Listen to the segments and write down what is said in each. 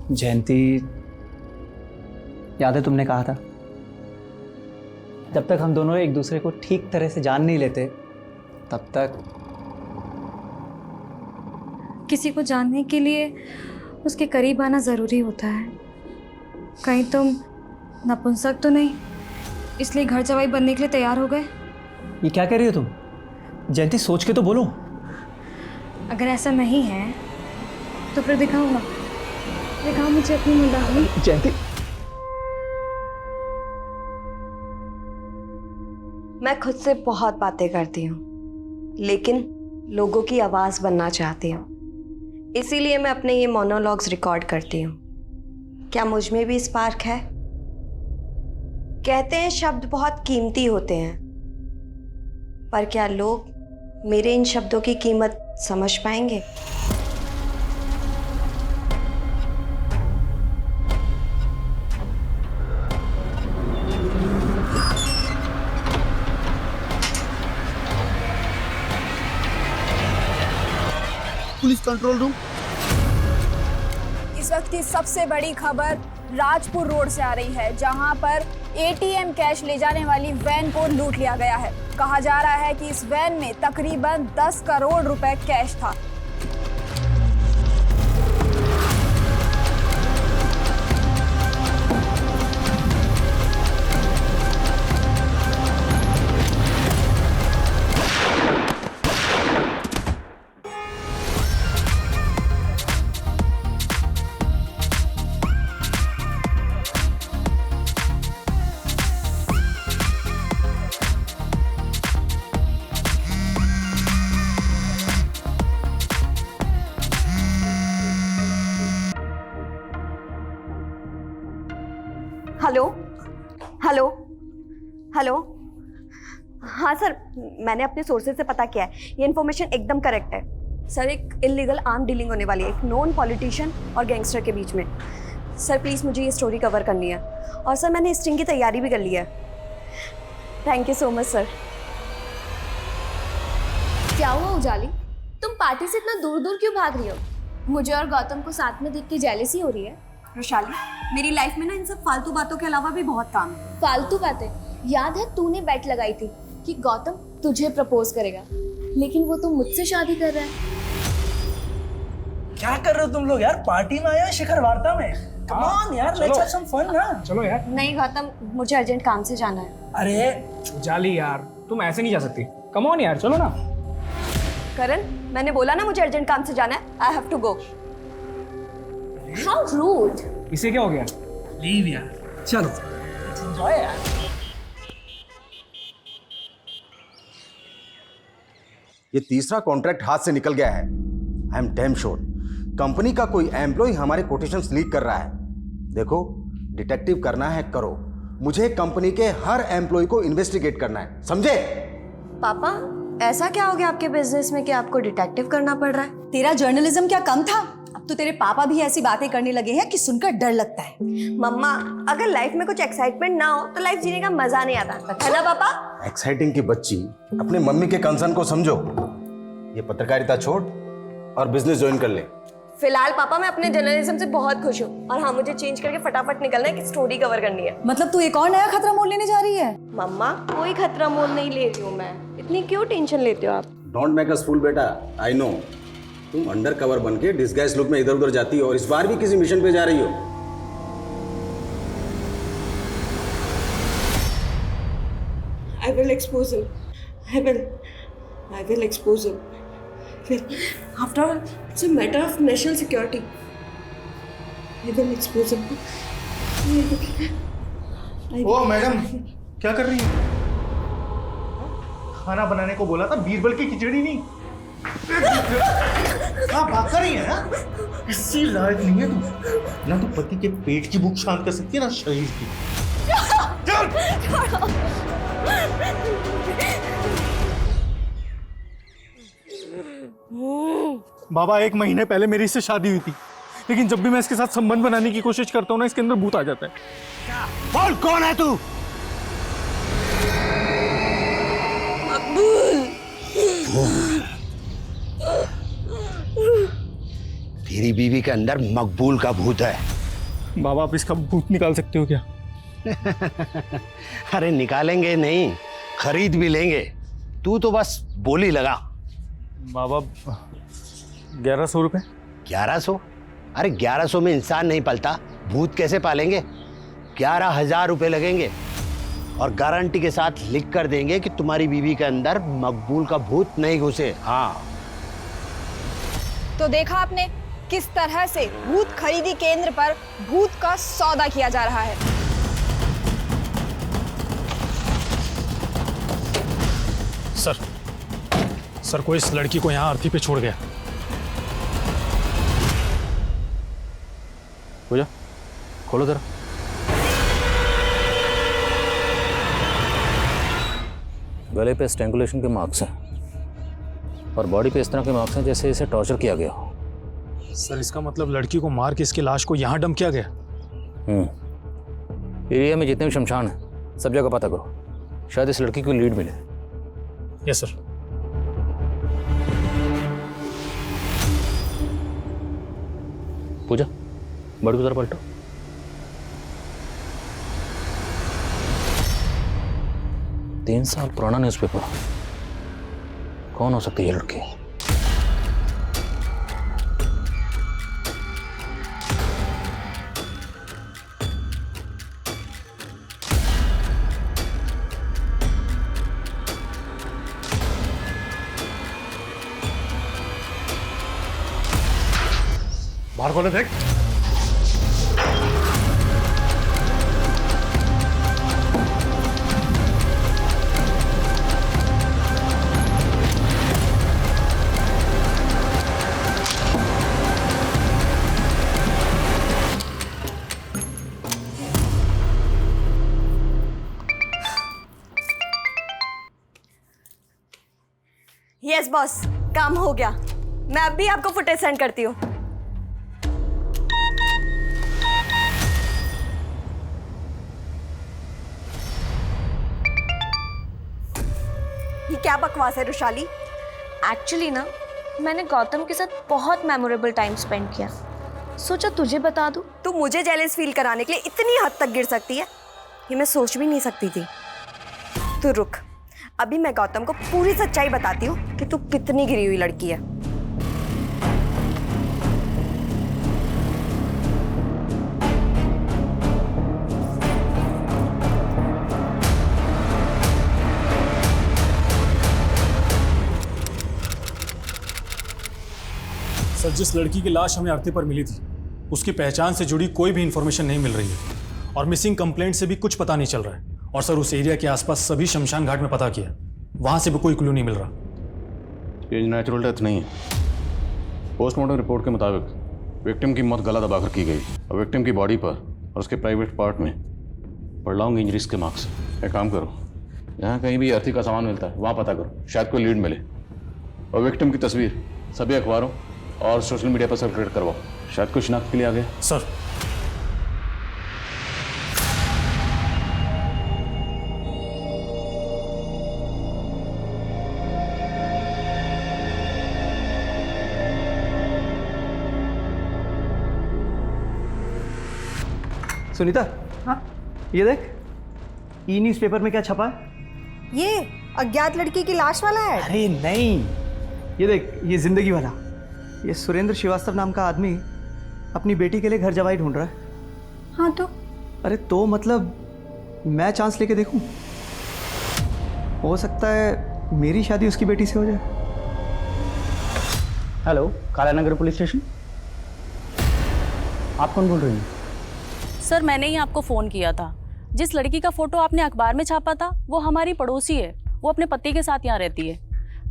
जयंती, याद है तुमने कहा था जब तक हम दोनों एक दूसरे को ठीक तरह से जान नहीं लेते तब तक। किसी को जानने के लिए उसके करीब आना ज़रूरी होता है। कहीं तुम नपुंसक तो नहीं, इसलिए घर जवाई बनने के लिए तैयार हो गए? ये क्या कह रही हो तुम? जयंती, सोच के तो बोलो। अगर ऐसा नहीं है तो फिर दिखाऊंगा। दिखाओ मुझे अपनी मुंडानी। जयंती, मैं खुद से बहुत बातें करती हूँ, लेकिन लोगों की आवाज़ बनना चाहती हूँ। इसीलिए मैं अपने ये मोनोलॉग्स रिकॉर्ड करती हूँ। क्या मुझ में भी स्पार्क है? कहते हैं शब्द बहुत कीमती होते हैं, पर क्या लोग मेरे इन शब्दों की कीमत समझ पाएंगे? Police control room. इस वक्त की सबसे बड़ी खबर राजपुर रोड से आ रही है, जहां पर एटीएम कैश ले जाने वाली वैन को लूट लिया गया है। कहा जा रहा है कि इस वैन में तकरीबन 10 करोड़ रुपए कैश था। Hello hello hello. हाँ सर, मैंने अपने सोर्सेज से पता किया है, ये इन्फॉर्मेशन एकदम करेक्ट है। सर, एक इलीगल आर्म डीलिंग होने वाली है एक नॉन पॉलिटिशियन और गैंगस्टर के बीच में। सर प्लीज़ मुझे ये स्टोरी कवर करनी है, और सर मैंने स्टिंग की तैयारी भी कर ली है। Thank you so much sir. क्या हुआ उजाली, तुम पार्टी से इतना दूर दूर क्यों भाग रही हो? मुझे और गौतम को साथ में देख के जेलसी हो रही है? वैशाली, मेरी लाइफ में ना इन सब फालतू बातों के अलावा भी बहुत काम है। फालतू बातें? याद है तूने बेट लगाई थी कि गौतम तुझे प्रपोज करेगा, लेकिन वो तो मुझसे शादी कर रहा है। क्या कर रहे हो तुम लोग यार? पार्टी में आया शिखर वार्ता में। कम ऑन यार, लेट्स हैव सम फन ना। चलो यार। नहीं गौतम, मुझे अर्जेंट काम से जाना है। अरे उजाली यार, तुम ऐसे नहीं जा सकती। कम ऑन यार, चलो ना। करण, मैंने बोला ना मुझे अर्जेंट काम से जाना है। I have to go. How rude. इसे क्या हो गया? लीव यार, चलो एंजॉय यार। ये तीसरा कॉन्ट्रैक्ट हाथ से निकल गया है। I am damn sure company का कोई एम्प्लॉय हमारे कोटेशंस लीक कर रहा है। देखो, डिटेक्टिव करना है करो, मुझे कंपनी के हर एम्प्लॉय को इन्वेस्टिगेट करना है, समझे? पापा, ऐसा क्या हो गया आपके बिजनेस में कि आपको डिटेक्टिव करना पड़ रहा है? तेरा जर्नलिज्म क्या कम था? अब तो तेरे पापा भी ऐसी बातें करने लगे हैं कि सुनकर डर लगता है। मम्मा, अगर लाइफ में कुछ एक्साइटमेंट ना हो तो लाइफ जीने का मजा नहीं आता, है ना पापा? एक्साइटिंग की बच्ची, अपने मम्मी के कंसर्न को समझो। ये पत्रकारिता छोड़ और बिजनेस ज्वाइन कर ले। फिलहाल पापा मैं अपने जर्नलिज्म से बहुत खुश हूँ, और हाँ, मुझे चेंज करके फटाफट निकलना है कि स्टोरी कवर करनी है। मतलब तू एक और नया खतरा मोल लेने जा रही है? मम्मा, कोई खतरा मोल नहीं ले रही हूँ मैं। इतनी क्यों टेंशन लेते हो आप? डोंट मेक अस फूल बेटा, आई नो तुम अंडर कवर बन के डिस्गाइज लुक में इधर उधर जाती हो, और इस बार भी किसी मिशन पे जा रही हो। I will expose him. I will expose him. After all, it's a matter of national security. I will expose him. ओ मैडम, क्या कर रही है? खाना बनाने को बोला था, बीरबल की खिचड़ी नहीं। क्या बात कर रही है? हाँ? किसी लायक नहीं है तू। ना तो पति के पेट की भूख शांत कर सकती है, ना शरीर की। बाबा, 1 महीने पहले मेरी इससे शादी हुई थी, लेकिन जब भी मैं इसके साथ संबंध बनाने की कोशिश करता हूँ ना, इसके अंदर भूत आ जाता है। बोल, कौन है तू? तेरी बीवी के अंदर मकबूल का भूत है। बाबा आप इसका भूत निकाल सकते हो क्या? अरे निकालेंगे नहीं, खरीद भी लेंगे। तू तो बस बोली लगा। बाबा 1100 रुपये। 1100? अरे 1100 में इंसान नहीं पलता, भूत कैसे पालेंगे? 11,000 रुपए लगेंगे और गारंटी के साथ लिख कर देंगे कि तुम्हारी बीवी के अंदर मकबूल का भूत नहीं घुसे। हाँ। तो देखा आपने किस तरह से भूत खरीदी केंद्र पर भूत का सौदा किया जा रहा है। सर कोई इस लड़की को यहाँ अर्थी पे छोड़ गया। पूजा खोलो जरा। गले पे स्ट्रैंगुलेशन के मार्क्स हैं और बॉडी पे इस तरह के मार्क्स हैं जैसे इसे टॉर्चर किया गया हो। सर इसका मतलब लड़की को मार के इसकी लाश को यहाँ डंप किया गया। एरिया में जितने भी शमशान हैं सब जगह पता करो, शायद इस लड़की को लीड मिले। Yes sir. पूजा बॉडी को जरा पलटो। तीन साल पुराना न्यूज़पेपर, कौन हो सकती है ये लड़की? बाहर खोले देख। यस बॉस, काम हो गया। मैं अब भी आपको फुटेज सेंड करती हूँ। ये क्या बकवास है रुशाली? एक्चुअली ना मैंने गौतम के साथ बहुत मेमोरेबल टाइम स्पेंड किया, सोचा तुझे बता दूं। तू मुझे जेलस फील कराने के लिए इतनी हद तक गिर सकती है, ये मैं सोच भी नहीं सकती थी। तू रुक, अभी मैं गौतम को पूरी सच्चाई बताती हूँ कि तू कितनी गिरी हुई लड़की है। सर जिस लड़की की लाश हमें अर्थी पर मिली थी उसकी पहचान से जुड़ी कोई भी इंफॉर्मेशन नहीं मिल रही है और मिसिंग कंप्लेंट से भी कुछ पता नहीं चल रहा है। और सर उस एरिया के आसपास सभी शमशान घाट में पता किया, वहां से भी कोई क्लू नहीं मिल रहा। ये नेचुरल डेथ नहीं है। पोस्टमार्टम रिपोर्ट के मुताबिक विक्टिम की मौत गला दबाकर की गई और विक्टिम की बॉडी पर और उसके प्राइवेट पार्ट में प्रॉन्ग इंजरीज के मार्क्स। एक काम करो, यहाँ कहीं भी अर्थी का सामान मिलता है वहाँ पता करो, शायद कोई लीड मिले। और विक्टिम की तस्वीर सभी अखबारों और सोशल मीडिया पर सर्कुलेट करवाओ, शायद कुछ शिनाख्त के लिए आ गया। सर सुनीता, हाँ ये देख, ई न्यूज़पेपर में क्या छपा है? ये अज्ञात लड़की की लाश वाला है? अरे नहीं, ये देख, ये जिंदगी वाला। ये सुरेंद्र श्रीवास्तव नाम का आदमी अपनी बेटी के लिए घर जवाई ढूंढ रहा है। हाँ तो? अरे तो मतलब मैं चांस लेके देखूं, हो सकता है मेरी शादी उसकी बेटी से हो जाए। Hello, Kalanagar police station. आप कौन बोल रही हैं? सर मैंने ही आपको फ़ोन किया था। जिस लड़की का फ़ोटो आपने अखबार में छापा था वो हमारी पड़ोसी है, वो अपने पति के साथ यहाँ रहती है,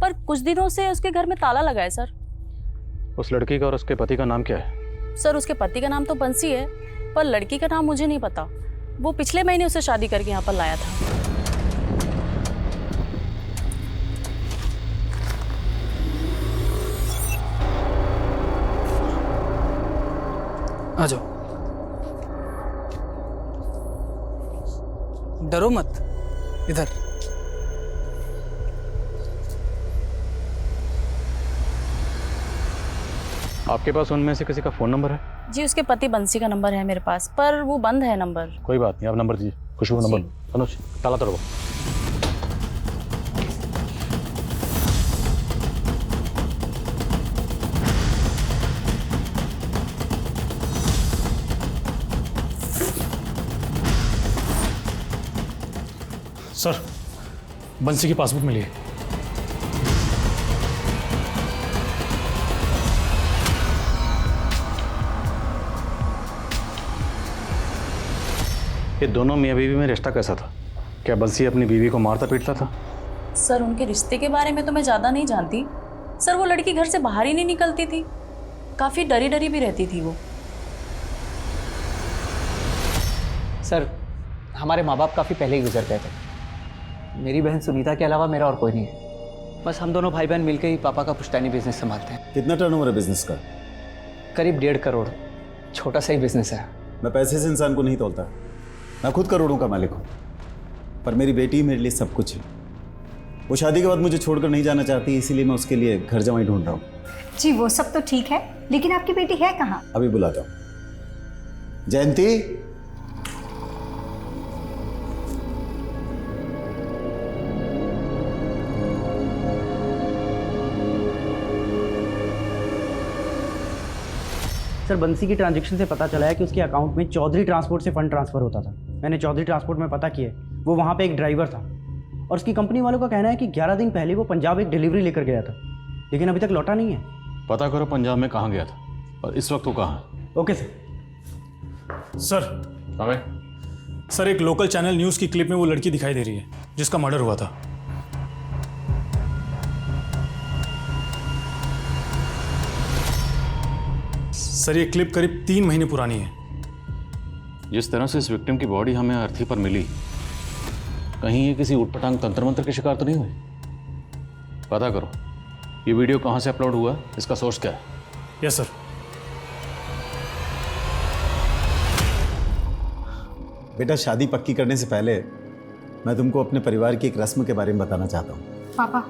पर कुछ दिनों से उसके घर में ताला लगा है सर। उस लड़की का और उसके पति का नाम क्या है? सर उसके पति का नाम तो बंसी है, पर लड़की का नाम मुझे नहीं पता। वो पिछले महीने उसे शादी करके यहाँ पर लाया था। आ जाओ, डरो मत, इधर। आपके पास उनमें से किसी का फ़ोन नंबर है? जी उसके पति बंसी का नंबर है मेरे पास, पर वो बंद है नंबर। कोई बात नहीं, आप नंबर दीजिए। खुशबू नंबर। अनुज ताला तोड़ो। सर, बंसी की पासबुक मिली है। ये दोनों मियाँ बीवी में रिश्ता कैसा था? क्या बंसी अपनी बीवी को मारता पीटता था? सर उनके रिश्ते के बारे में तो मैं ज़्यादा नहीं जानती। सर वो लड़की घर से बाहर ही नहीं निकलती थी, काफ़ी डरी डरी भी रहती थी वो। सर, हमारे माँ बाप काफ़ी पहले ही गुजर गए थे। मेरी बहन सुनीता के अलावा मेरा और कोई नहीं है। बस हम दोनों भाई बहन मिलकर ही पापा का पुश्तैनी बिजनेस संभालते हैं। कितना टर्नओवर है बिजनेस का? करीब 1.5 करोड़। छोटा सा ही बिजनेस है। मैं पैसे से इंसान को नहीं तोलता। मैं खुद करोड़ों का मालिक हूँ, पर मेरी बेटी मेरे लिए सब कुछ है। वो शादी के बाद मुझे छोड़कर नहीं जाना चाहती, इसीलिए मैं उसके लिए घर जमाई ढूंढ रहा हूँ। जी वो सब तो ठीक है, लेकिन आपकी बेटी है कहाँ? अभी बुलाता हूँ। जयंती, सर बंसी की ट्रांजैक्शन से पता चला है कि उसके अकाउंट में चौधरी ट्रांसपोर्ट से फंड ट्रांसफर होता था। मैंने चौधरी ट्रांसपोर्ट में पता किया, वो वहाँ पे एक ड्राइवर था और उसकी कंपनी वालों का कहना है कि 11 दिन पहले वो पंजाब एक डिलीवरी लेकर गया था, लेकिन अभी तक लौटा नहीं है। पता करो पंजाब में कहाँ गया था और इस वक्त वो कहाँ है। Okay sir. सर एक लोकल चैनल न्यूज़ की क्लिप में वो लड़की दिखाई दे रही है जिसका मर्डर हुआ था। सर ये क्लिप करीब 3 महीने पुरानी है। जिस तरह से इस विक्टिम की बॉडी हमें अर्थी पर मिली, कहीं ये किसी उटपटांग तंत्र मंत्र की शिकार तो नहीं हुई? पता करो ये वीडियो कहाँ से अपलोड हुआ, इसका सोर्स क्या है। Yes sir. बेटा शादी पक्की करने से पहले मैं तुमको अपने परिवार की एक रस्म के बारे में बताना चाहता हूँ। पापा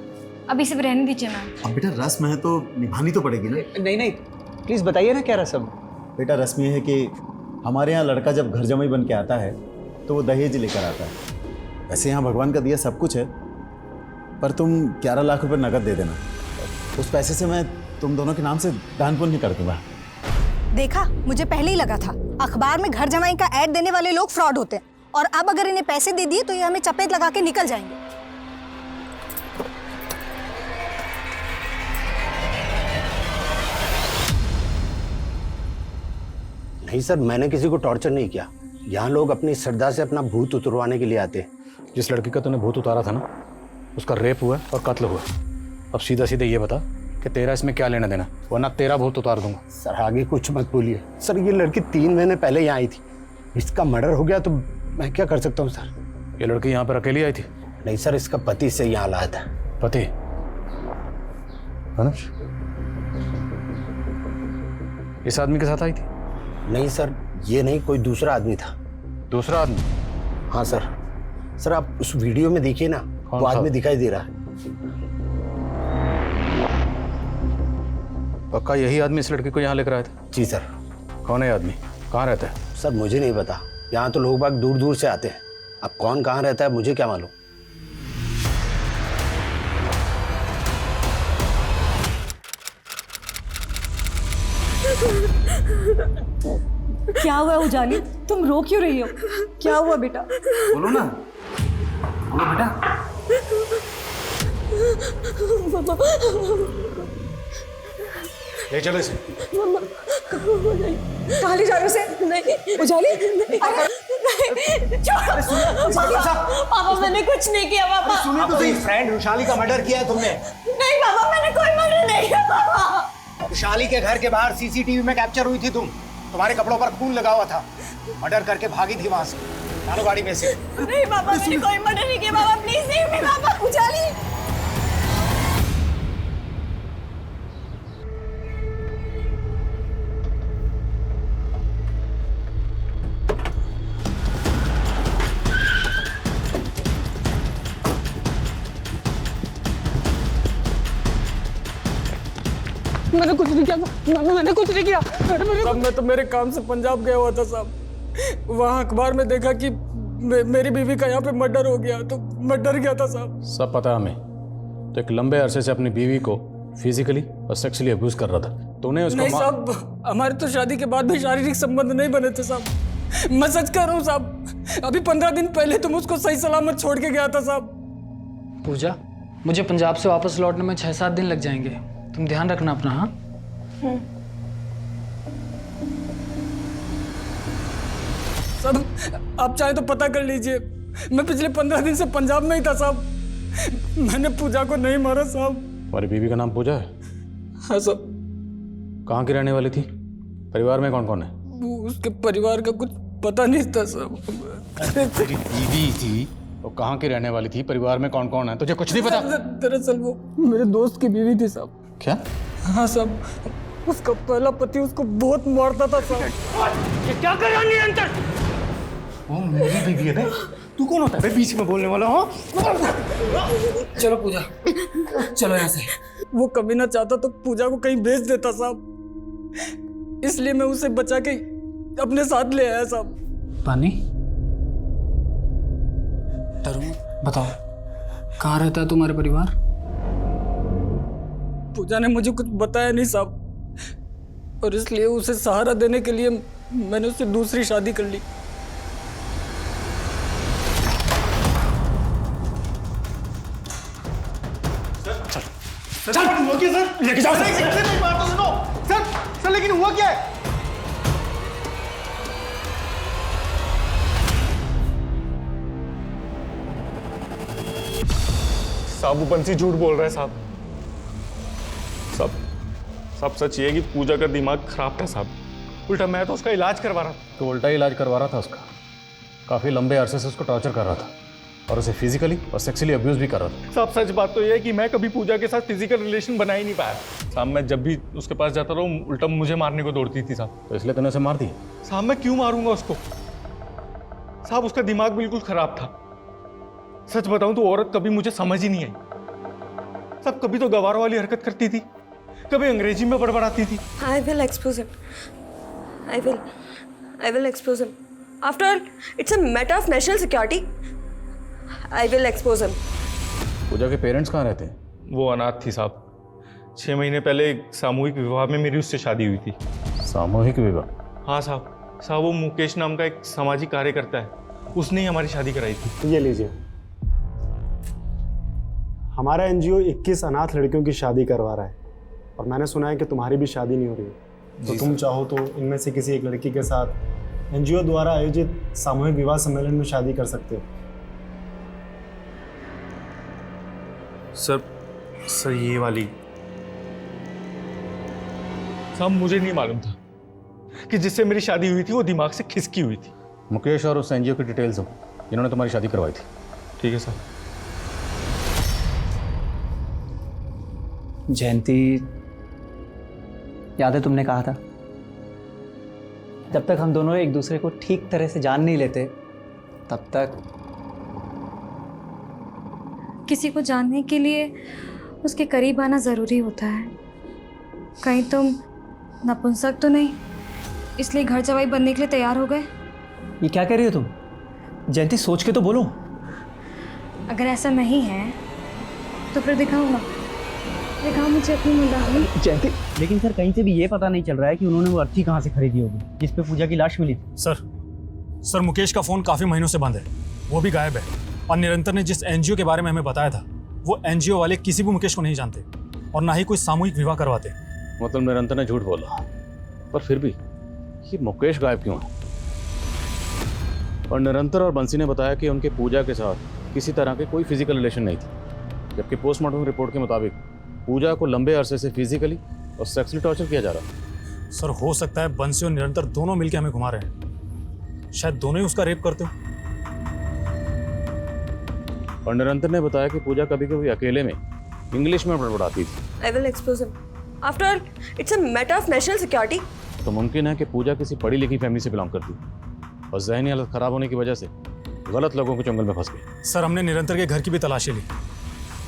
अभी सब रहने दीजिए ना। अब बेटा रस्म है तो निभानी तो पड़ेगी ना। नहीं नहीं, प्लीज़ बताइए ना क्या रस्म। बेटा रस्म ये है कि हमारे यहाँ लड़का जब घर जमाई बन के आता है तो वो दहेज लेकर आता है। वैसे यहाँ भगवान का दिया सब कुछ है, पर तुम 11 लाख रुपए नकद दे देना। उस पैसे से मैं तुम दोनों के नाम से दान पुण्य कर दूंगा। देखा, मुझे पहले ही लगा था अखबार में घर जमाई का ऐड देने वाले लोग फ्रॉड होते हैं, और अब अगर इन्हें पैसे दे दिए तो ये हमें चपेट लगा के निकल जाएंगे। नहीं सर, मैंने किसी को टॉर्चर नहीं किया। यहाँ लोग अपनी श्रद्धा से अपना भूत उतरवाने के लिए आते हैं। जिस लड़की का तूने भूत उतारा था ना, उसका रेप हुआ और कत्ल हुआ। अब सीधा सीधा ये बता कि तेरा इसमें क्या लेना देना, वरना तेरा भूत उतार दूंगा। सर आगे कुछ मत बोलिए। सर ये लड़की 3 महीने पहले यहाँ आई थी, इसका मर्डर हो गया तो मैं क्या कर सकता हूँ सर। ये लड़की यहाँ पर अकेली आई थी? नहीं सर, इसका पति से यहाँ लाया था। पति? अनुज इस आदमी के साथ आई थी? नहीं सर, ये नहीं, कोई दूसरा आदमी था। दूसरा आदमी? हाँ सर। सर आप उस वीडियो में देखिए ना, वो आदमी दिखाई दे रहा है। पक्का यही आदमी इस लड़की को यहाँ लेकर आया था? जी सर। कौन है आदमी, कहाँ रहता है? सर मुझे नहीं पता, यहाँ तो लोग बाग दूर दूर से आते हैं। अब कौन कहाँ रहता है मुझे क्या मालूम। क्या हुआ उजाली, तुम रो क्यों रही हो? क्या हुआ बेटा? बोलो ना, बोलो बेटा। ले चलो इसे। कहाँ ले जा रहे हो उसे? नहीं उजाली, छोड़ो। पापा मैंने कुछ नहीं किया। पापा सुनिए तो सही, फ्रेंड रुशाली का मर्डर किया है तुमने? नहीं पापा, मैंने कोई मर्डर नहीं किया। पापा रुशाली के घर के बाहर सीसीटीवी में कैप्चर हुई थी तुम, तुम्हारे कपड़ों पर खून लगा हुआ था, मर्डर करके भागी थी वहां से। डालो गाड़ी में से। नहीं पापा, मैंने कोई मर्डर नहीं किया। पापा प्लीज नहीं। पापा उजाली, मैंने कुछ नहीं किया, मैंने कुछ नहीं किया। साहब मैं तो मेरे काम से पंजाब गया हुआ था साहब, वहाँ अखबार में देखा कि मेरी बीवी का यहाँ पे मर्डर हो गया, तो मैं डर गया था साहब। सब पता है हमें। तो एक लंबे अरसे से अपनी बीवी को फिजिकली और सेक्सुअली अब्यूज कर रहा था। तूने उसको नहीं साहब, हमारे तो शादी के बाद भी शारीरिक संबंध नहीं बने थे साहब। मैं सच कह रहा हूँ साहब, अभी 15 दिन पहले तुम उसको सही सलामत छोड़ के गया था साहब। पूजा, मुझे पंजाब से वापस लौटने में 6-7 दिन लग जाएंगे, तुम ध्यान रखना अपना। हाँ साहब, आप चाहे तो पता कर लीजिए, मैं पिछले 15 दिन से पंजाब में ही था साहब। मैंने पूजा को नहीं मारा साहब। तुम्हारी बीवी का नाम पूजा है? हाँ साहब। कहाँ की रहने वाली थी? परिवार में कौन कौन है? उसके परिवार का कुछ पता नहीं था साहब। तेरी बीवी थी वो कहाँ की रहने वाली थी? परिवार में कौन कौन है? तुझे कुछ नहीं पता? दरअसल वो मेरे दोस्त की बीवी थी साहब। क्या? हाँ साहब, उसका पहला पति उसको बहुत मारता था साहब। ये क्या कर रहा है निरंतर? वो मेरी बीवी है बे। तू कौन होता है बे बीच में बोलने वाला? हो चलो पूजा, चलो यहाँ से। वो कभी ना चाहता तो पूजा को कहीं भेज देता साहब, इसलिए मैं उसे बचा के अपने साथ ले आया साहब। पानी तरुण, बताओ कहाँ रहता है तुम्हारे परिवार? पूजा ने मुझे कुछ बताया नहीं साहब, और इसलिए उसे सहारा देने के लिए मैंने उससे दूसरी शादी कर ली। सर हुआ क्या सर? लेके जाओ सर। नहीं बात तो सुनो सर। सर लेकिन हुआ क्या है? साहब वो बंसी झूठ बोल रहा है साहब। सब सच ये है कि पूजा का दिमाग खराब था साहब। उल्टा मैं तो उसका इलाज करवा रहा था। तो उल्टा इलाज करवा रहा था उसका? काफी लंबे अरसे से उसको टॉर्चर कर रहा था और उसे फिजिकली और सेक्सुअली अब्यूज भी कर रहा था। साहब सच बात तो ये है कि मैं कभी पूजा के साथ फिजिकल रिलेशन बना ही नहीं पाया साहब। मैं जब भी उसके पास जाता रहा उल्टा मुझे मारने को दौड़ती थी साहब। तो इसलिए तूने उसे मार दी? साहब मैं क्यों मारूंगा उसको साहब, उसका दिमाग बिल्कुल खराब था। सच बताऊं तो औरत कभी मुझे समझ ही नहीं आई साहब। कभी तो गवार वाली हरकत करती थी, कभी अंग्रेजी में बड़बड़ाती थी। I will expose him. I will expose him. After all, it's a matter of national security. I will expose him. पूजा के पेरेंट्स कहाँ रहते हैं? वो अनाथ थी साहब। 6 महीने पहले एक सामूहिक विवाह में मेरी उससे शादी हुई थी। सामूहिक विवाह? हाँ साहब वो मुकेश नाम का एक सामाजिक कार्यकर्ता है, उसने ही हमारी शादी कराई थी। ये लीजिए, हमारा एनजीओ 21 अनाथ लड़कियों की शादी करवा रहा है, और मैंने सुना है कि तुम्हारी भी शादी नहीं हो रही है। तो तुम चाहो तो इनमें से किसी एक लड़की के साथ एनजीओ द्वारा आयोजित सामूहिक विवाह सम्मेलन में शादी कर सकते हो। सर ये वाली साहब मुझे नहीं मालूम था कि जिससे मेरी शादी हुई थी वो दिमाग से खिसकी हुई थी। मुकेश और उस एनजीओ की डिटेल्स हो जिन्होंने तुम्हारी शादी करवाई थी। ठीक है साहब। जयंती, याद है तुमने कहा था जब तक हम दोनों एक दूसरे को ठीक तरह से जान नहीं लेते तब तक किसी को जानने के लिए उसके करीब आना ज़रूरी होता है। कहीं तुम नपुंसक तो नहीं, इसलिए घर जवाई बनने के लिए तैयार हो गए? ये क्या कह रही हो तुम? जयंती सोच के तो बोलो। अगर ऐसा नहीं है तो फिर दिखाऊंगा मुझे अपनी मुंडानी। जयंती, लेकिन सर कहीं से भी ये पता नहीं चल रहा है कि उन्होंने वो अर्थी कहाँ से खरीदी होगी जिस पे पूजा की लाश मिली थी। सर मुकेश का फोन काफी महीनों से बंद है, वो भी गायब है। और निरंतर ने जिस एनजीओ के बारे में हमें बताया था वो एनजीओ वाले किसी भी मुकेश को नहीं जानते और ना ही कोई सामूहिक विवाह करवाते। मतलब निरंतर ने झूठ बोला, पर फिर भी ये मुकेश गायब क्यों है? और निरंतर और बंसी ने बताया कि उनके पूजा के साथ किसी तरह के कोई फिजिकल रिलेशन नहीं थी, जबकि पोस्टमार्टम रिपोर्ट के मुताबिक पूजा को लंबे अरसे से फिजिकली और सेक्सुअली टॉर्चर किया जा रहा है। सर हो सकता है बंसी और निरंतर दोनों मिलकर हमें घुमा रहे हैं, शायद दोनों ही उसका रेप करते हो। और निरंतर ने बताया कि पूजा कभी कभी अकेले में इंग्लिश में बड़बड़ाती थी। I will expose him. After all, it's a matter of national security. तो मुमकिन है कि पूजा किसी पढ़ी लिखी फैमिली से बिलोंग करती है और ज़हनी हालत खराब होने की वजह से गलत लोगों के चंगल में फंस गई। सर हमने निरंतर के घर की भी तलाशी ली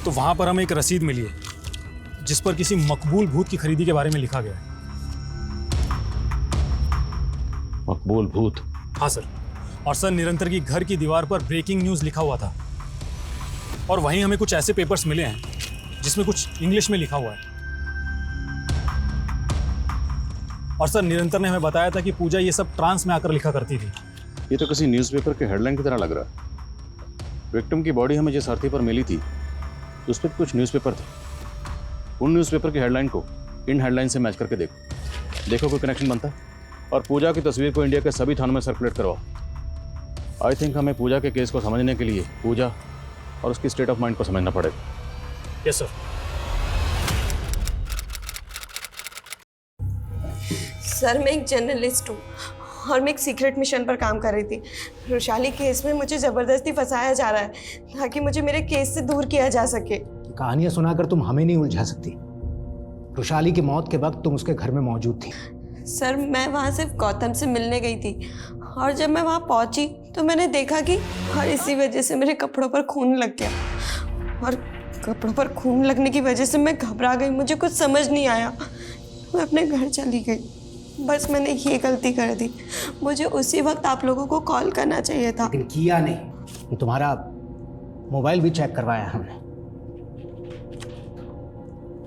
तो वहाँ पर हमें एक रसीद मिली है जिस पर किसी मकबूल भूत की खरीदी के बारे में लिखा गया है। मकबूल भूत? हाँ सर। और सर निरंतर की घर की दीवार पर ब्रेकिंग न्यूज़ लिखा हुआ था। और वहीं हमें कुछ ऐसे पेपर्स मिले हैं जिसमें कुछ इंग्लिश में लिखा हुआ है। और सर निरंतर ने हमें बताया था कि पूजा ये सब ट्रांस में आकर लिखा करती थी। ये तो किसी न्यूज़पेपर के हेडलाइन की तरह लग रहा है। विक्टिम की बॉडी हमें जिस धरती पर मिली थी उस पर कुछ न्यूज़पेपर थे। उन न्यूज़पेपर की हेडलाइन को इन हेडलाइन से मैच करके देखो कोई कनेक्शन बनता है। और पूजा की तस्वीर को इंडिया के सभी थानों में सर्कुलेट करवाओ। आई थिंक हमें पूजा के केस को समझने के लिए पूजा और उसकी स्टेट ऑफ माइंड को समझना पड़ेगा। Yes sir. सर मैं एक जर्नलिस्ट हूँ और मैं एक सीक्रेट मिशन पर काम कर रही थी। रुशाली केस में मुझे ज़बरदस्ती फंसाया जा रहा है ताकि मुझे मेरे केस से दूर किया जा सके। कहानियां सुनाकर तुम हमें नहीं उलझा सकती। रुशाली की मौत के वक्त तुम उसके घर में मौजूद थी। सर मैं वहाँ सिर्फ गौतम से मिलने गई थी और जब मैं वहाँ पहुँची तो मैंने देखा कि और इसी वजह से मेरे कपड़ों पर खून लग गया। और कपड़ों पर खून लगने की वजह से मैं घबरा गई, मुझे कुछ समझ नहीं आया। मैं अपने घर चली गई। बस मैंने ये गलती कर दी। मुझे उसी वक्त आप लोगों को कॉल करना चाहिए था। लेकिन किया नहीं। ये तुम्हारा मोबाइल भी चेक करवाया हमने।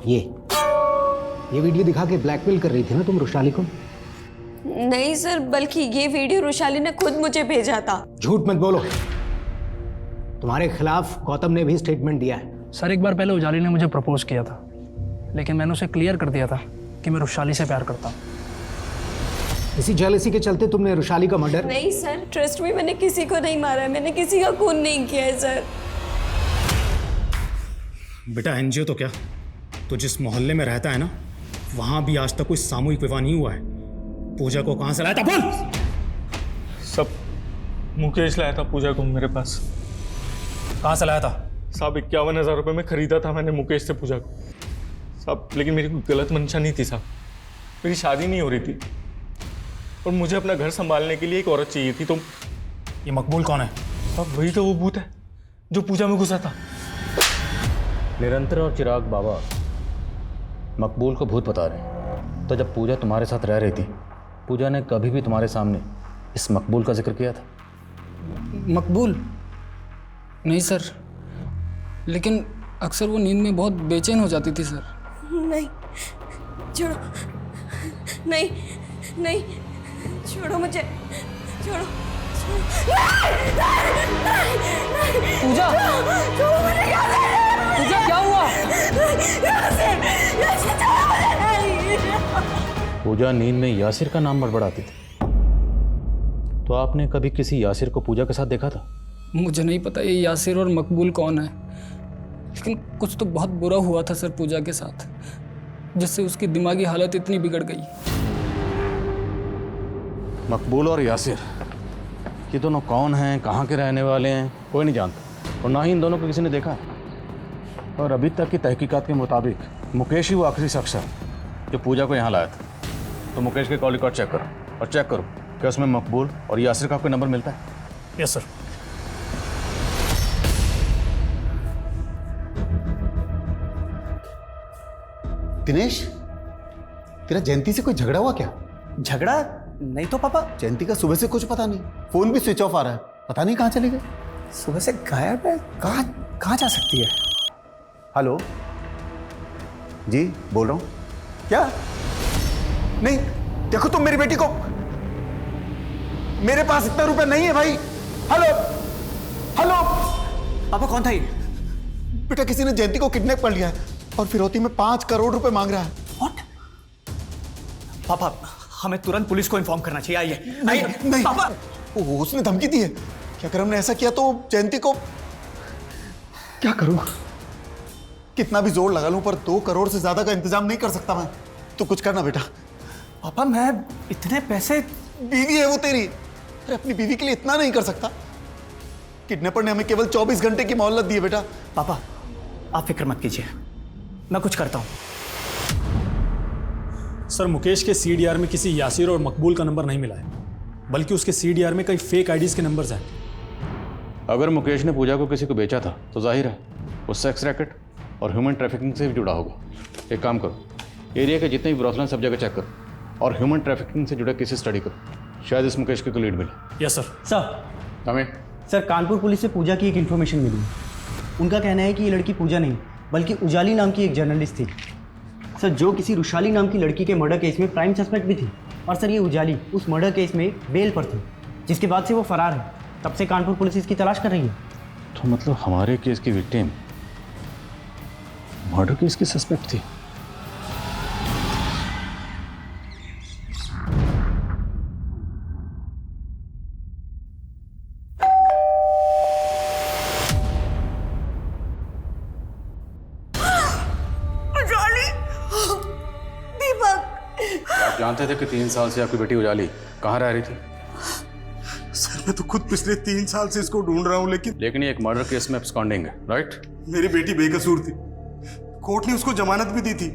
ये वीडियो दिखा के ब्लैकमेल कर रही थी ना तुम रुशाली को? नहीं सर, बल्कि ये वीडियो रुशाली ने खुद मुझे भेजा था। झूठ मत बोलो। तुम्हारे खिलाफ गौतम ने भी स्टेटमेंट दिया है। सर एक बार पहले उजाली ने मुझे प्रपोज किया था, लेकिन मैंने उसे क्लियर कर दिया था कि मैं रुशाली से प्यार करता हूँ। इसी जेलसी के चलते तुमने रुशाली का मर्डर? नहीं सर, ट्रस्ट में मैंने किसी को नहीं मारा है, मैंने किसी का खून नहीं किया है सर। बेटा एनजीओ तो क्या, तो जिस मोहल्ले में रहता है ना, वहां भी आज तक कोई सामूहिक विवाह नहीं हुआ है। पूजा को कहां से लाया था बोल? सब मुकेश लाया था पूजा को मेरे पास। कहां से लाया था? साहब 51,000 रुपये में खरीदा था मैंने मुकेश से पूजा को साहब। लेकिन मेरी कोई गलत मंशा नहीं थी साहब, मेरी शादी नहीं हो रही थी और मुझे अपना घर संभालने के लिए एक औरत चाहिए थी। तो ये मकबूल कौन है? साहब वही तो वो भूत है जो पूजा में घुसा था। निरंतर और चिराग बाबा मकबूल को भूत बता रहे हैं। तो जब पूजा तुम्हारे साथ रह रही थी, पूजा ने कभी भी तुम्हारे सामने इस मकबूल का जिक्र किया था? मकबूल? नहीं सर, लेकिन अक्सर वो नींद में बहुत बेचैन हो जाती थी सर। नहीं छोड़ो, नहीं नहीं छोड़ो मुझे, छोड़ो पूजा, पूजा क्या हुआ? पूजा नींद में यासिर का नाम बड़बड़ाती थी। तो आपने कभी किसी यासिर को पूजा के साथ देखा था? मुझे नहीं पता ये यासिर और मकबूल कौन है, लेकिन कुछ तो बहुत बुरा हुआ था सर पूजा के साथ, जिससे उसकी दिमागी हालत इतनी बिगड़ गई। मकबूल और यासिर, ये दोनों कौन हैं, कहाँ के रहने वाले हैं, कोई नहीं जानता और ना ही इन दोनों को किसी ने देखा है। और अभी तक की तहकीकात के मुताबिक मुकेश ही वो आखिरी शख्स है जो पूजा को यहाँ लाया था। तो मुकेश के कॉल रिकॉर्ड चेक करो और चेक करो कि उसमें मकबूल और यासिर का कोई नंबर मिलता है। Yes sir. दिनेश, तेरा जयंती से कोई झगड़ा हुआ क्या? झगड़ा नहीं तो पापा। जयंती का सुबह से कुछ पता नहीं, फोन भी स्विच ऑफ आ रहा है, पता नहीं कहाँ चली गई। सुबह से गायब है। कहाँ जा सकती है? हेलो जी, बोल रहा हूँ। क्या? नहीं, देखो तुम मेरी बेटी को, मेरे पास इतना रुपए नहीं है भाई। हेलो हेलो पापा, कौन था ये? बेटा किसी ने जयंती को किडनैप कर लिया है और फिरौती में 5 करोड़ रुपए मांग रहा है। What? पापा हमें तुरंत पुलिस को इन्फॉर्म करना चाहिए। आइए नहीं, नहीं पापा। उसने धमकी दी है कि अगर हमने ऐसा किया तो जयंती को, क्या करूं? कितना भी जोर लगा लूं पर 2 करोड़ से ज्यादा का इंतजाम नहीं कर सकता मैं। तू कुछ करना बेटा। पापा मैं इतने पैसे, बीवी है वो तेरी, अरे अपनी बीवी के लिए इतना नहीं कर सकता? किडनैपर ने हमें केवल 24 घंटे की मोहलत दी है बेटा। पापा आप फिक्र मत कीजिए, मैं कुछ करता हूं। सर मुकेश के सीडीआर में किसी यासिर और मकबूल का नंबर नहीं मिला है, बल्कि उसके सीडीआर में कई फेक आईडीज के नंबर्स हैं। अगर मुकेश ने पूजा को किसी को बेचा था तो जाहिर है वो सेक्स रैकेट और ह्यूमन ट्रैफिकिंग से भी जुड़ा होगा। एक काम करो, एरिया के जितने भी ब्रॉथल सब जगह चेक करो और ह्यूमन ट्रैफिकिंग से जुड़े केसेस स्टडी करो। शायद इस मुकेश की कोई लीड मिले। Yes sir. सर हमें सर कानपुर पुलिस से पूजा की एक इन्फॉर्मेशन मिली। उनका कहना है कि ये लड़की पूजा नहीं बल्कि उजाली नाम की एक जर्नलिस्ट थी सर, जो किसी रुशाली नाम की लड़की के मर्डर केस में प्राइम सस्पेक्ट भी थी। और सर ये उजाली उस मर्डर केस में बेल पर थी, जिसके बाद से वो फरार है। तब से कानपुर पुलिस इसकी तलाश कर रही है। तो मतलब हमारे केस की विक्टिम मर्डर केस की सस्पेक्ट थी। आप जानते थे कि 3 साल से आपकी बेटी उजाली कहाँ रह रही थी? सर मैं तो खुद पिछले 3 साल से इसको ढूंढ रहा हूँ, लेकिन ये एक मर्डर केस में एब्सकॉन्डिंग है, राइट? मेरी बेटी बेकसूर थी, कोर्ट ने उसको जमानत भी दी थी।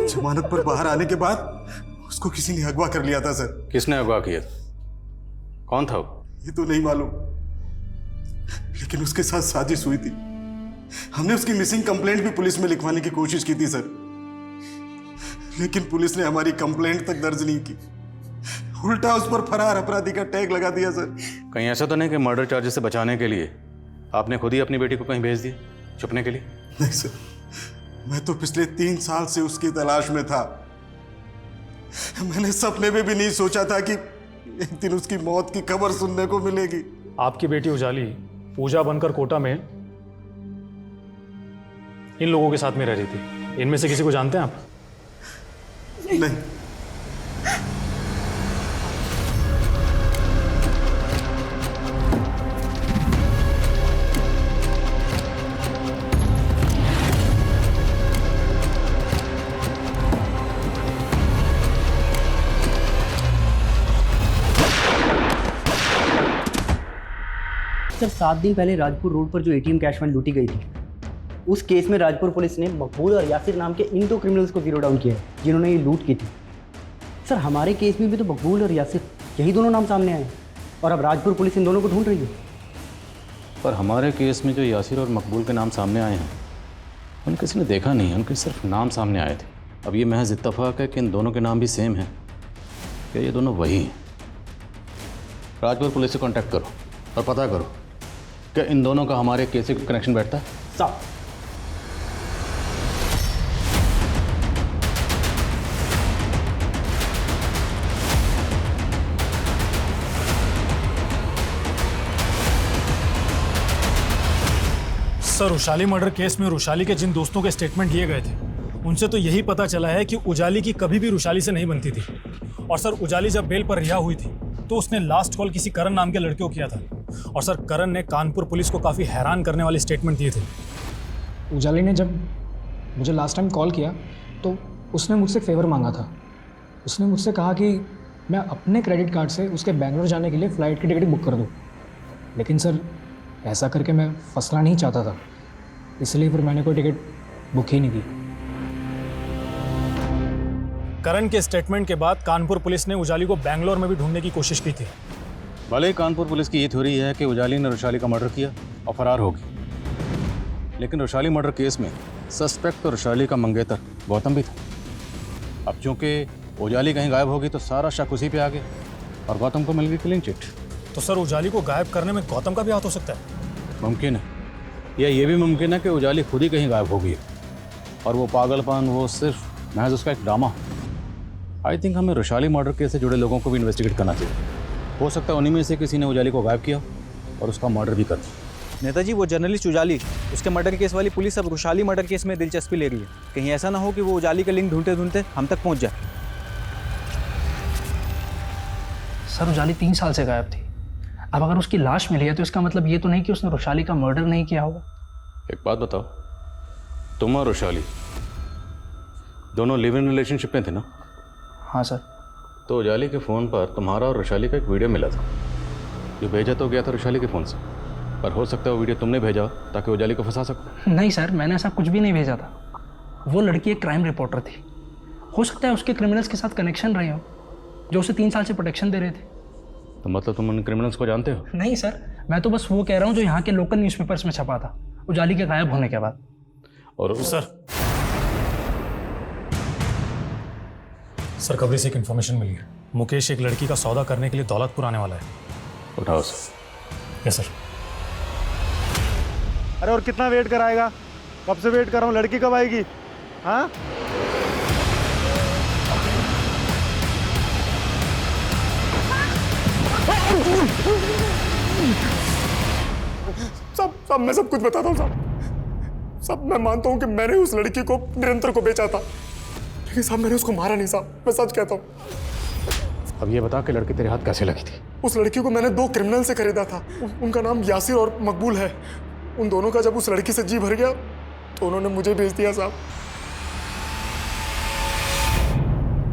जमानत पर बाहर आने के बाद उसको किसी ने अगवा कर लिया था सर। किसने अगवा किया? कौन था वो? ये तो नहीं मालूम, लेकिन उसके साथ साजिश हुई थी। हमने उसकी मिसिंग कंप्लेंट भी पुलिस में लिखवाने की कोशिश की थी सर, लेकिन पुलिस ने हमारी कंप्लेंट तक दर्ज नहीं की, उल्टा उस पर फरार अपराधी का टैग लगा दिया सर। कहीं ऐसा तो नहीं कि मर्डर चार्जेस से बचाने के लिए आपने खुद ही अपनी बेटी को कहीं भेज दिया छुपने के लिए? नहीं सर, मैं तो पिछले 3 साल से उसकी तलाश में था। मैंने सपने में भी नहीं सोचा था कि एक दिन उसकी मौत की खबर सुनने को मिलेगी। आपकी बेटी उजाली पूजा बनकर कोटा में इन लोगों के साथ में रह रही थी। इनमें से किसी को जानते हैं आप? नहीं। सर 7 दिन पहले राजपुर रोड पर जो एटीएम कैश वैन लूटी गई थी, उस केस में राजपुर पुलिस ने मकबूल और यासिर नाम के इन 2 क्रिमिनल्स को जीरो डाउन किया है जिन्होंने ये लूट की थी। सर हमारे केस में भी तो मकबूल और यासिर यही दोनों नाम सामने आए और अब राजपुर पुलिस इन दोनों को ढूंढ रही है। पर हमारे केस में जो यासिर और मकबूल के नाम सामने आए हैं उन किसी ने देखा नहीं, उनके सिर्फ नाम सामने आए थे। अब ये महज इत्तफाक है कि इन दोनों के नाम भी सेम हैं, क्या ये दोनों वही हैं? राजपुर पुलिस से कांटेक्ट करो और पता करो क्या इन दोनों का हमारे केस से कनेक्शन बैठता है। साहब सर रुशाली मर्डर केस में रुशाली के जिन दोस्तों के स्टेटमेंट लिए गए थे उनसे तो यही पता चला है कि उजाली की कभी भी रुशाली से नहीं बनती थी। और सर उजाली जब बेल पर रिहा हुई थी तो उसने लास्ट कॉल किसी करण नाम के लड़के को किया था। और सर करण ने कानपुर पुलिस को काफ़ी हैरान करने वाले स्टेटमेंट दिए थे। उजाली ने जब मुझे लास्ट टाइम कॉल किया तो उसने मुझसे फेवर मांगा था। उसने मुझसे कहा कि मैं अपने क्रेडिट कार्ड से उसके बेंगलोर जाने के लिए फ़्लाइट की टिकट बुक कर दूँ, लेकिन सर ऐसा करके मैं फंसना नहीं चाहता था, इसलिए फिर मैंने कोई टिकट बुक ही नहीं की। करण के स्टेटमेंट के बाद कानपुर पुलिस ने उजाली को बेंगलोर में भी ढूंढने की कोशिश की थी। भले ही कानपुर पुलिस की ये थ्योरी है कि उजाली ने रुशाली का मर्डर किया और फरार होगी, लेकिन रुशाली मर्डर केस में सस्पेक्ट तो रुशाली का मंगेतर गौतम भी था। अब चूंकि उजाली कहीं गायब होगी तो सारा शक उसी पे आ गया और गौतम को मिल गई क्लीन चिट। तो सर उजाली को गायब करने में गौतम का भी हाथ हो सकता है? मुमकिन है, या ये भी मुमकिन है कि उजाली खुद ही कहीं गायब हो गई और वो पागलपन वो सिर्फ महज उसका एक ड्रामा। आई थिंक हमें रुशाली मर्डर केस से जुड़े लोगों को भी इन्वेस्टिगेट करना चाहिए। हो सकता है उन्हीं में से किसी ने उजाली को गायब किया और उसका मर्डर भी कर दिया। नेताजी वो जर्नलिस्ट उजाली, उसके मर्डर केस वाली पुलिस अब रुशाली मर्डर केस में दिलचस्पी ले रही है। कहीं ऐसा ना हो कि वो उजाली का लिंक ढूंढते ढूंढते हम तक पहुंच जाए। सर उजाली 3 साल से गायब थी। अब अगर उसकी लाश मिली है तो इसका मतलब ये तो नहीं कि उसने रुशाली का मर्डर नहीं किया होगा। एक बात बताओ, तुम और रुशाली दोनों लिव इन रिलेशनशिप में थे ना? हाँ सर। तो उजाली के फ़ोन पर तुम्हारा और रुशाली का एक वीडियो मिला था, जो भेजा तो गया था रुशाली के फ़ोन से, पर हो सकता है वो वीडियो तुमने भेजा ताकि उजाली को फंसा सको। नहीं सर, मैंने ऐसा कुछ भी नहीं भेजा था। वो लड़की एक क्राइम रिपोर्टर थी, हो सकता है उसके क्रिमिनल्स के साथ कनेक्शन रहे हो, जो उसे 3 साल से प्रोटेक्शन दे रहे थे। तो मतलब तुम उन क्रिमिनल्स को जानते हो? नहीं सर, मैं तो बस वो कह रहा हूँ जो यहाँ के लोकल न्यूज़पेपर्स में छपा था उजाली के गायब होने के बाद। और सर कबरी से एक इन्फॉर्मेशन मिली है। मुकेश एक लड़की का सौदा करने के लिए दौलतपुर आने वाला है। उठाओ सर। Yes sir. अरे और कितना वेट कराएगा? कब से वेट कर रहा हूँ, लड़की कब आएगी? हाँ सब मैं सब कुछ बताता हूँ साहब। मैं मानता हूँ कि मैंने उस लड़की को निरंतर को बेचा था, लेकिन साहब मैंने उसको मारा नहीं साहब, मैं सच कहता हूँ। अब ये बता कि लड़की तेरे हाथ कैसे लगी थी? उस लड़की को मैंने 2 क्रिमिनल से खरीदा था। उनका नाम यासिर और मकबूल है। उन दोनों का जब उस लड़की से जी भर गया तो उन्होंने मुझे भेज दिया साहब।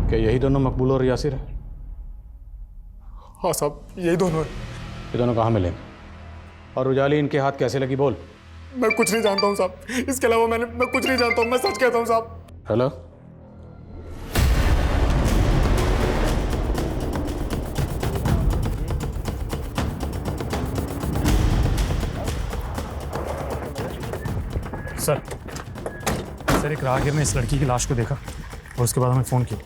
क्या यही दोनों मकबूल और यासिर है? हाँ साहब, यही दोनों है। ये दोनों कहाँ मिलेंगे? और उजाली इनके हाथ कैसे लगी बोल? मैं कुछ नहीं जानता हूँ साहब, इसके अलावा मैं कुछ नहीं जानता हूँ, मैं सच कहता हूँ साहब। हेलो, सर एक राहगीर ने इस लड़की की लाश को देखा और उसके बाद हमें फ़ोन किया।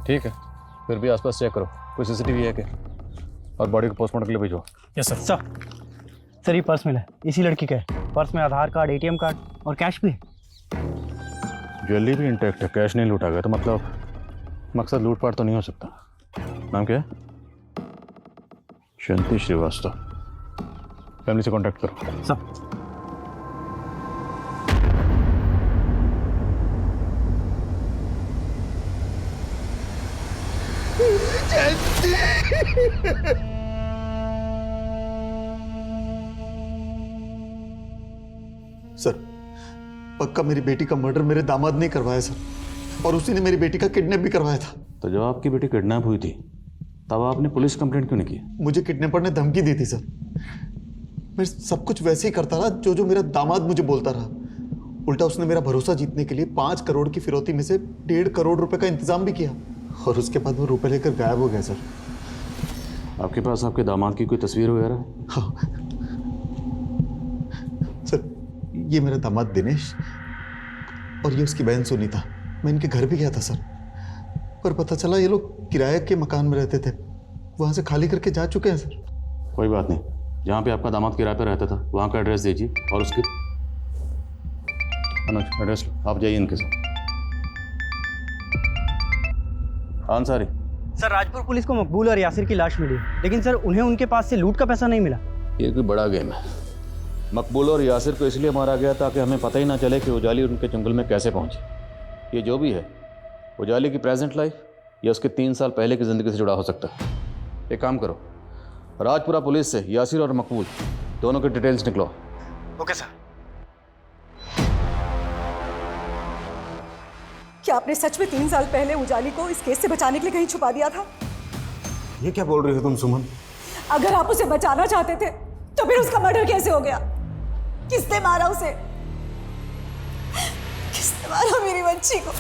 ठीक है, फिर भी आसपास चेक करो, कोई सीसीटीवी है क्या? और बॉडी को पोस्टमार्टम के लिए भेजो। Yes sir. सर ये पर्स मिला है, इसी लड़की का है। पर्स में आधार कार्ड, एटीएम कार्ड और कैश भी है। ज्वेलरी भी इंटैक्ट है, कैश नहीं लूटा गया, तो मतलब मकसद लूटपाट तो नहीं हो सकता। नाम क्या है? जयंती श्रीवास्तव। फैमिली से कांटेक्ट करो। सर सर पक्का मेरी बेटी का मर्डर मेरे दामाद ने करवाया सर, और उसी ने मेरी बेटी का किडनैप भी करवाया था। तो जब आपकी बेटी किडनैप हुई थी तब आपने पुलिस कंप्लेंट क्यों नहीं की? मुझे किडनैपर ने धमकी दी थी सर। मैं सब कुछ वैसे ही करता रहा जो मेरा दामाद मुझे बोलता रहा। उल्टा उसने मेरा भरोसा जीतने के लिए 5 करोड़ की फिरौती में से 1.5 करोड़ रुपए का इंतजाम भी किया, और उसके बाद वो रुपए लेकर गायब हो गया सर। आपके पास आपके दामाद की कोई तस्वीर वगैरह? हाँ सर, ये मेरा दामाद दिनेश और ये उसकी बहन सुनीता। मैं इनके घर भी गया था सर, पर पता चला ये लोग किराए के मकान में रहते थे, वहां से खाली करके जा चुके हैं सर। कोई बात नहीं, जहाँ पे आपका दामाद किराए पे रहता था वहाँ का एड्रेस दीजिए और उसके अनुज एड्रेस लो, आप जाइए इनके साथ। अंसारी सर, राजपुर पुलिस को मकबूल और यासिर की लाश मिली, लेकिन सर उन्हें उनके पास से लूट का पैसा नहीं मिला। ये कोई बड़ा गेम है। मकबूल और यासिर को इसलिए मारा गया ताकि हमें पता ही ना चले कि उजाली उनके जंगल में कैसे पहुंची। ये जो भी है, उजाली की प्रेजेंट लाइफ या उसके 3 साल पहले की ज़िंदगी से जुड़ा हो सकता है। एक काम करो, राजपुरा पुलिस से यासिर और मकबूल दोनों के डिटेल्स निकलो। Okay sir. क्या आपने सच में 3 साल पहले उजाली को इस केस से बचाने के लिए कहीं छुपा दिया था? ये क्या बोल रही हो तुम सुमन? अगर आप उसे बचाना चाहते थे तो फिर उसका मर्डर कैसे हो गया? किसने मारा उसे? किसने मारा मेरी बच्ची को?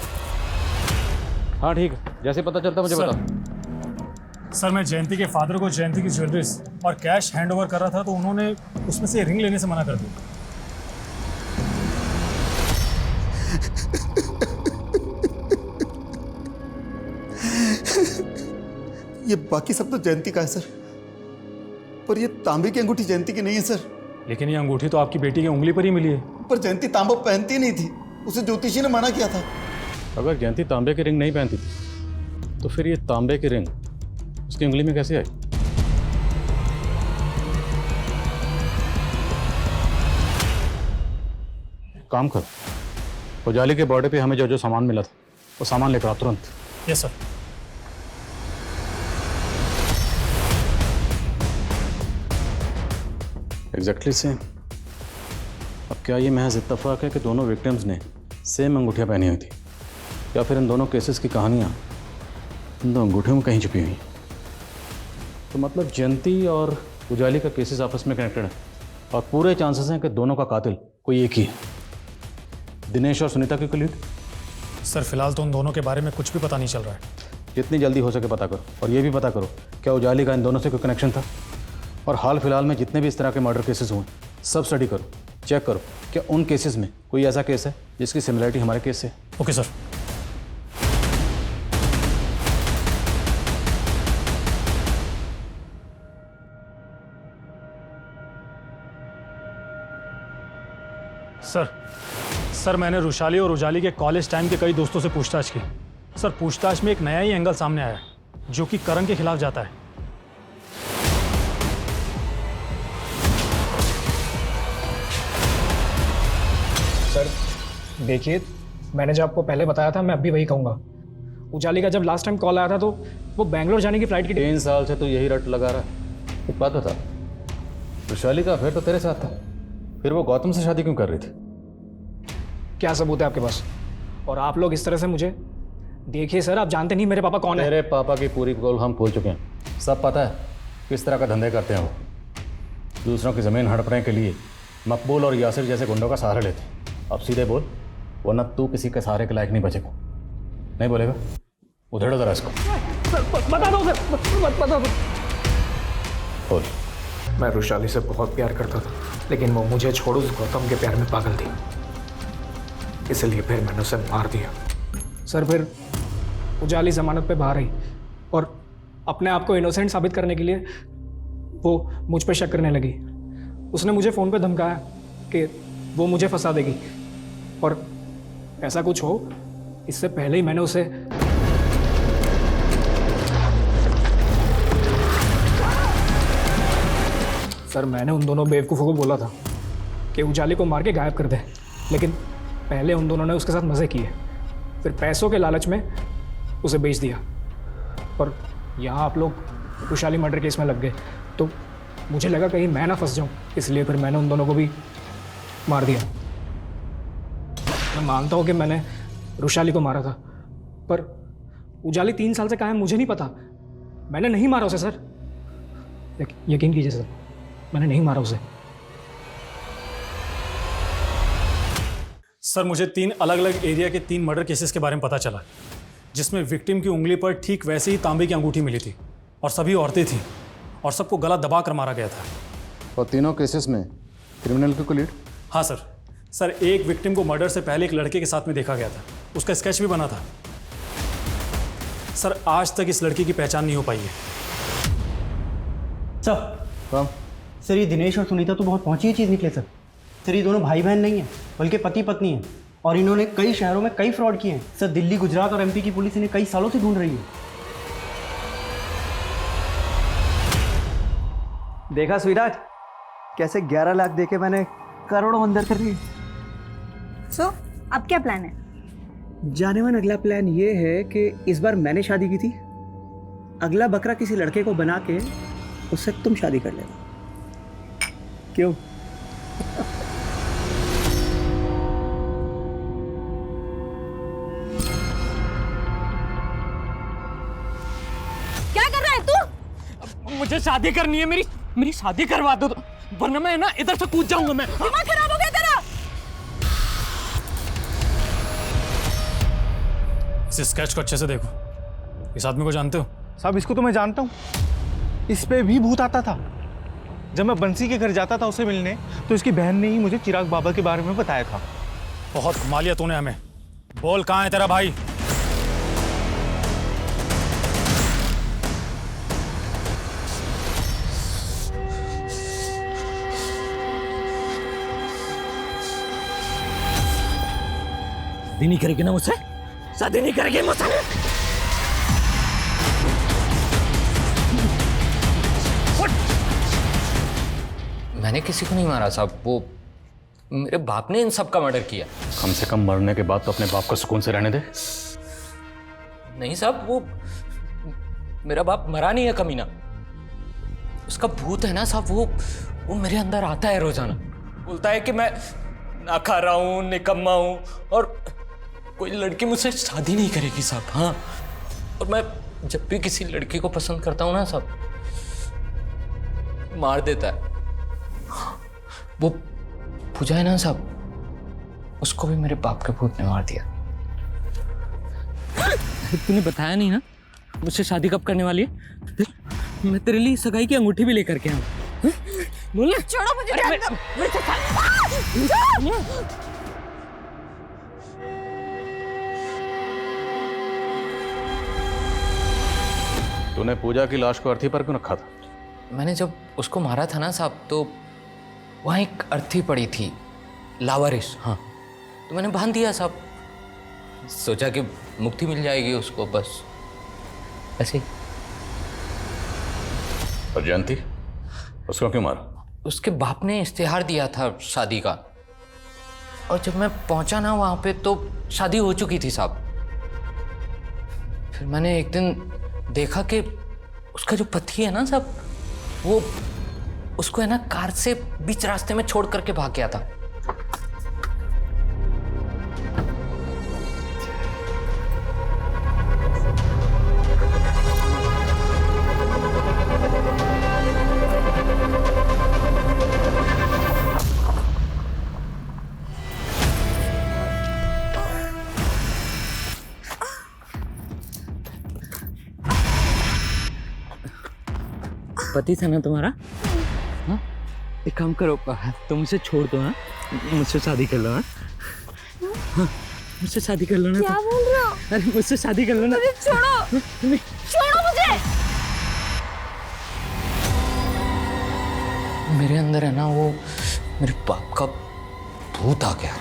हाँ ठीक है, जैसे पता चलता मुझे बताओ। सर मैं जयंती के फादर को जयंती की ज्वेलरीज और कैश हैंड ओवर कर रहा था, तो उन्होंने उसमें से रिंग लेने से मना कर दिया। ये बाकी सब तो जयंती का है सर, पर ये तांबे की अंगूठी जयंती की नहीं है सर। लेकिन ये अंगूठी तो आपकी बेटी की उंगली पर ही मिली है। पर जयंती तांबा पहनती नहीं थी, उसे ज्योतिषी ने मना किया था। अगर जयंती तांबे की रिंग नहीं पहनती थी तो फिर ये तांबे की रिंग उसकी उंगली में कैसे आई? काम करो, उजाली के बॉर्डर पे हमें जो जो सामान मिला था वो सामान लेकर आओ तुरंत। Yes sir. Exactly same. अब क्या ये महज इत्तेफाक है कि दोनों विक्टिम्स ने सेम अंगूठियाँ पहनी हुई थी, या फिर इन दोनों केसेस की कहानियाँ इन दो अंगूठियों में कहीं छुपी हुई? तो मतलब जयंती और उजाली का केसेस आपस में कनेक्टेड है और पूरे चांसेस हैं कि दोनों का कातिल कोई एक ही है, दिनेश और सुनीता की लीड। सर फिलहाल तो उन दोनों के बारे में कुछ भी पता नहीं चल रहा है। जितनी जल्दी हो सके पता करो, और ये भी पता करो क्या उजाली का इन दोनों से कोई कनेक्शन था। और हाल फिलहाल में जितने भी इस तरह के मर्डर केसेस हुए सब स्टडी करो, चेक करो क्या उन केसेस में कोई ऐसा केस है जिसकी सिमिलरिटी हमारे केस से। Okay sir. सर मैंने रुशाली और उजाली के कॉलेज टाइम के कई दोस्तों से पूछताछ की। सर पूछताछ में एक नया ही एंगल सामने आया है जो कि करण के खिलाफ जाता है। सर देखिए, मैंने जो आपको पहले बताया था मैं अब भी वही कहूँगा। उजाली का जब लास्ट टाइम कॉल आया था तो वो बैंगलोर जाने की फ्लाइट की 3 साल से तो यही रट लगा रहा है। एक बात बता, रुशाली का अफेयर तो तेरे साथ था, फिर वो गौतम से शादी क्यों कर रही थी? क्या सबूत है आपके पास? और आप लोग इस तरह से मुझे देखिए सर, आप जानते नहीं मेरे पापा कौन है। मेरे पापा की पूरी पोल हम खोल चुके हैं, सब पता है किस तरह का धंधे करते हैं वो। दूसरों की ज़मीन हड़पने के लिए मकबूल और यासिर जैसे गुंडों का सहारा लेते हैं। अब सीधे बोल, वरना तू किसी के सहारे के लायक नहीं बचेगा। नहीं बोलेगा? उधेड़ो जरा इसको। बता दो सर, बता दो। बोल। मैं रुशाली से बहुत प्यार करता था, लेकिन वो मुझे छोड़ उस गौतम के प्यार में पागल थी, इसलिए फिर मैंने उसे मार दिया। सर फिर उजाली जमानत पे बाहर आई और अपने आप को इनोसेंट साबित करने के लिए वो मुझ पे शक करने लगी। उसने मुझे फ़ोन पे धमकाया कि वो मुझे फंसा देगी, और ऐसा कुछ हो इससे पहले ही मैंने उसे सर मैंने उन दोनों बेवकूफ़ों को बोला था कि उजाली को मार के गायब कर दे, लेकिन पहले उन दोनों ने उसके साथ मज़े किए, फिर पैसों के लालच में उसे बेच दिया। और यहाँ आप लोग रुशाली मर्डर केस में लग गए, तो मुझे लगा कहीं मैं ना फंस जाऊँ, इसलिए फिर मैंने उन दोनों को भी मार दिया। मैं मानता हूँ कि मैंने रुशाली को मारा था, पर उजाली 3 साल से कहाँ है मुझे नहीं पता। मैंने नहीं मारा उसे सर, यकीन कीजिए सर, मैंने नहीं मारा उसे। सर मुझे 3 अलग अलग एरिया के 3 मर्डर केसेस के बारे में पता चला, जिसमें विक्टिम की उंगली पर ठीक वैसे ही तांबे की अंगूठी मिली थी, और सभी औरतें थीं, और सबको गला दबा कर मारा गया था। और तीनों केसेस में क्रिमिनल की लीड? हाँ सर एक विक्टिम को मर्डर से पहले एक लड़के के साथ में देखा गया था, उसका स्केच भी बना था। सर आज तक इस लड़की की पहचान नहीं हो पाई है। सर ये दिनेश और सुनीता तो बहुत पहुंची चीज़ निकले सर। सर ये दोनों भाई बहन नहीं हैं, बल्कि पति पत्नी हैं, और इन्होंने कई शहरों में कई फ्रॉड किए हैं सर। दिल्ली, गुजरात और एमपी की पुलिस इन्हें कई सालों से ढूंढ रही है। देखा स्वीटहार्ट, कैसे 11 लाख देके मैंने करोड़ों अंदर कर लिए। सो अब क्या प्लान है? जाने मन अगला प्लान ये है कि इस बार मैंने शादी की थी, अगला बकरा किसी लड़के को बना के उससे तुम शादी कर लेना। क्यों? क्या कर रहा है तू? मुझे शादी करनी है, मेरी शादी करवा दो, वरना मैं ना इधर से कूद जाऊंगा। मैं दिमाग खराब हो गया तेरा? इस स्केच को अच्छे से देखो, इस आदमी को जानते हो? साहब इसको तो मैं जानता हूँ, इस पे भी भूत आता था। जब मैं बंसी के घर जाता था उसे मिलने, तो इसकी बहन ने ही मुझे चिराग बाबा के बारे में बताया था। बहुत घुमा लिया तूने हमें। बोल कहाँ है तेरा भाई? शादी नहीं करेगी ना मुझसे? शादी नहीं करेगी मुझसे? मैंने किसी को नहीं मारा साहब, वो मेरे बाप ने इन सब का मर्डर किया। कम से कम मरने के बाद तो अपने बाप को सुकून से रहने दे। नहीं साहब, वो मेरा बाप मरा नहीं है कमीना, उसका भूत है ना साहब, वो मेरे अंदर आता है रोजाना, बोलता है कि मैं ना खा रहा हूँ, निकम्मा हूँ, और कोई लड़की मुझसे शादी नहीं करेगी साहब। हाँ, और मैं जब भी किसी लड़की को पसंद करता हूँ ना साहब, मार देता है। वो पूजा है ना साहब, उसको भी मेरे बाप के भूत ने मार दिया। तूने बताया नहीं ना मुझसे शादी कब करने वाली है? मैं तेरे लिए सगाई की अंगूठी भी लेकर के आऊँ। बोल ना। छोड़ो मुझे। तूने पूजा की लाश को अर्थी पर क्यों रखा था? मैंने जब उसको मारा था ना साहब, तो वहाँ एक अर्थी पड़ी थी, लावारिस। हाँ, तो मैंने बांध दिया साहब, सोचा कि मुक्ति मिल जाएगी उसको, बस ऐसे ही। और जयंती, उसको क्यों मारा? उसके बाप ने इश्तिहार दिया था शादी का, और जब मैं पहुंचा ना वहाँ पे तो शादी हो चुकी थी साहब। फिर मैंने एक दिन देखा कि उसका जो पति है ना साहब, वो उसको है ना कार से बीच रास्ते में छोड़ करके भाग गया था। पति था ना तुम्हारा? हाँ? एक काम करो, तुम उसे छोड़ दो। हाँ, मुझसे शादी कर लो। हाँ, मुझसे शादी कर लो ना। क्या बोल रहे हो? अरे मुझसे शादी कर लो ना। मुझे छोड़ो, छोड़ो मुझे। मेरे अंदर है ना वो मेरे बाप का भूत आ गया।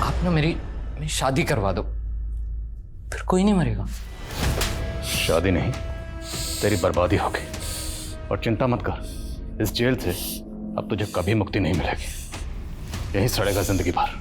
आप ना मेरी शादी करवा दो, फिर कोई नहीं मरेगा। शादी नहीं, तेरी बर्बादी होगी। और चिंता मत कर, इस जेल से अब तुझे कभी मुक्ति नहीं मिलेगी, यही सड़ेगा जिंदगी भर।